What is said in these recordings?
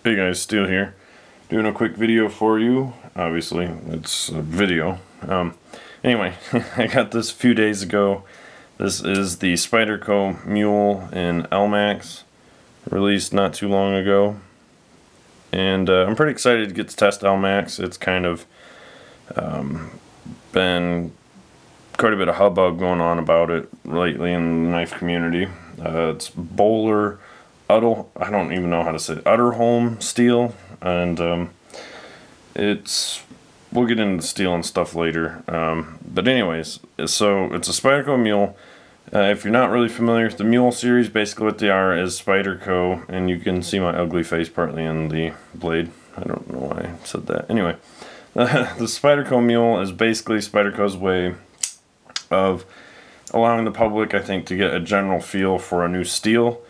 Hey guys, Steel here, doing a quick video for you. Obviously, it's a video. Anyway, I got this a few days ago. This is the Spyderco Mule in Elmax, released not too long ago. And I'm pretty excited to get to test Elmax. It's kind of been quite a bit of hubbub going on about it lately in the knife community. It's Bowler I don't even know how to say it, Udderholm steel, and we'll get into steel and stuff later. But anyways, so it's a Spyderco Mule. If you're not really familiar with the Mule series, basically what they are is Spyderco, and you can see my ugly face partly in the blade. I don't know why I said that. Anyway, the Spyderco Mule is basically Spyderco's way of allowing the public, I think, to get a general feel for a new steel.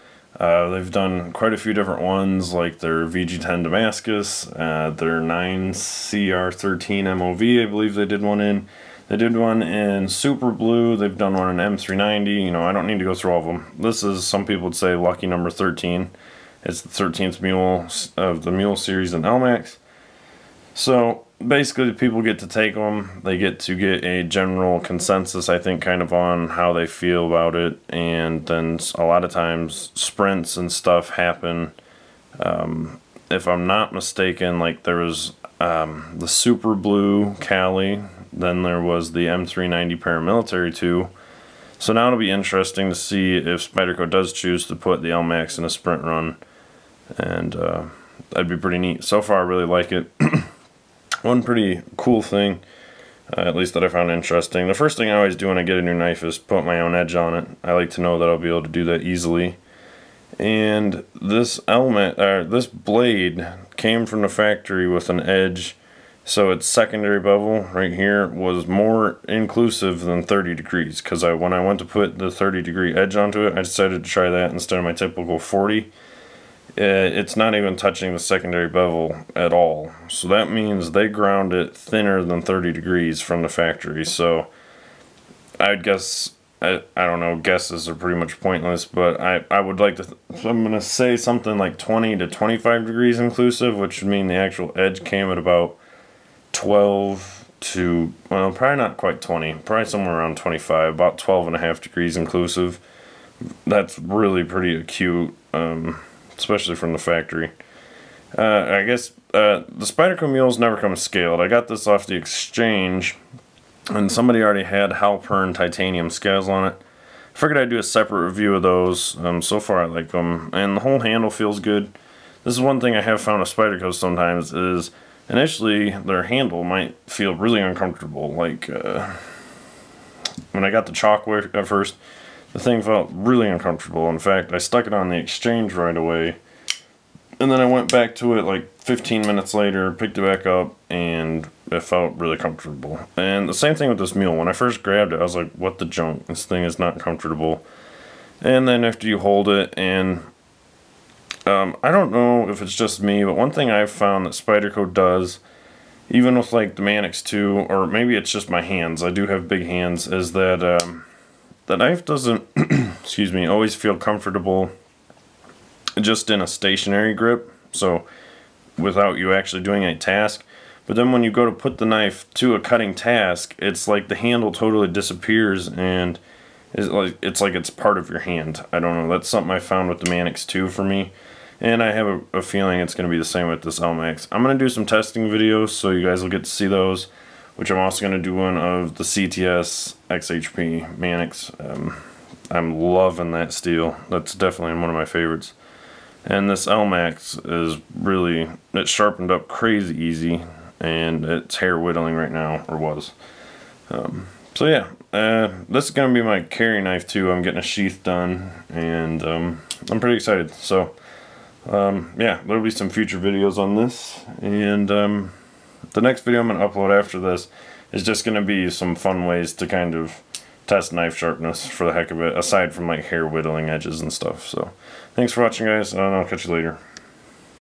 They've done quite a few different ones, like their VG10 Damascus, their 9CR13 MOV, I believe they did one in. They did one in Super Blue, they've done one in M390, you know, I don't need to go through all of them. This is, some people would say, lucky number 13. It's the 13th Mule of the Mule series in Elmax. So, basically, people get to take them, they get to get a general consensus, I think, kind of on how they feel about it, and then a lot of times sprints and stuff happen. If I'm not mistaken, like there was the Super Blue Cali, then there was the M390 Paramilitary 2. So now it'll be interesting to see if Spyderco does choose to put the Elmax in a sprint run, and that'd be pretty neat. So far I really like it. One pretty cool thing, at least that I found interesting. The first thing I always do when I get a new knife is put my own edge on it. I like to know that I'll be able to do that easily. And this this blade came from the factory with an edge, so its secondary bevel right here was more inclusive than 30 degrees. Because when I went to put the 30-degree edge onto it, I decided to try that instead of my typical 40. It's not even touching the secondary bevel at all, so that means they ground it thinner than 30 degrees from the factory. So I'd guess, I don't know, guesses are pretty much pointless, but I would like to I'm gonna say something like 20 to 25 degrees inclusive, which would mean the actual edge came at about 12 to, well, probably not quite 20, probably somewhere around 25, about 12.5 degrees inclusive. That's really pretty acute, especially from the factory. I guess the Spyderco Mules never come scaled. I got this off the exchange, and somebody already had Halpern titanium scales on it. I figured I'd do a separate review of those. So far I like them, and the whole handle feels good. This is one thing I have found with Spyderco sometimes is initially their handle might feel really uncomfortable. Like when I got the chalkware at first, the thing felt really uncomfortable. In fact, I stuck it on the exchange right away, and then I went back to it like 15 minutes later, picked it back up, and it felt really comfortable. And the same thing with this Mule. When I first grabbed it, I was like, what the junk? This thing is not comfortable. And then after you hold it, and I don't know if it's just me, but one thing I've found that Spyderco does, even with like the Manix 2, or maybe it's just my hands, I do have big hands, is that the knife doesn't, excuse me, always feel comfortable just in a stationary grip, so without you actually doing a task. But then when you go to put the knife to a cutting task, it's like the handle totally disappears, and it's like it's part of your hand. I don't know, that's something I found with the Manix 2 for me, and I have a feeling it's going to be the same with this Elmax. I'm going to do some testing videos, so you guys will get to see those, which I'm also going to do one of the CTS XHP Manix. I'm loving that steel. That's definitely one of my favorites. And this Elmax is really, it's sharpened up crazy easy, and it's hair whittling right now, or was. So yeah, this is going to be my carry knife too. I'm getting a sheath done, and I'm pretty excited. So yeah, there'll be some future videos on this, and the next video I'm going to upload after this is just going to be some fun ways to kind of test knife sharpness for the heck of it, aside from like hair whittling edges and stuff. So thanks for watching, guys, and I'll catch you later.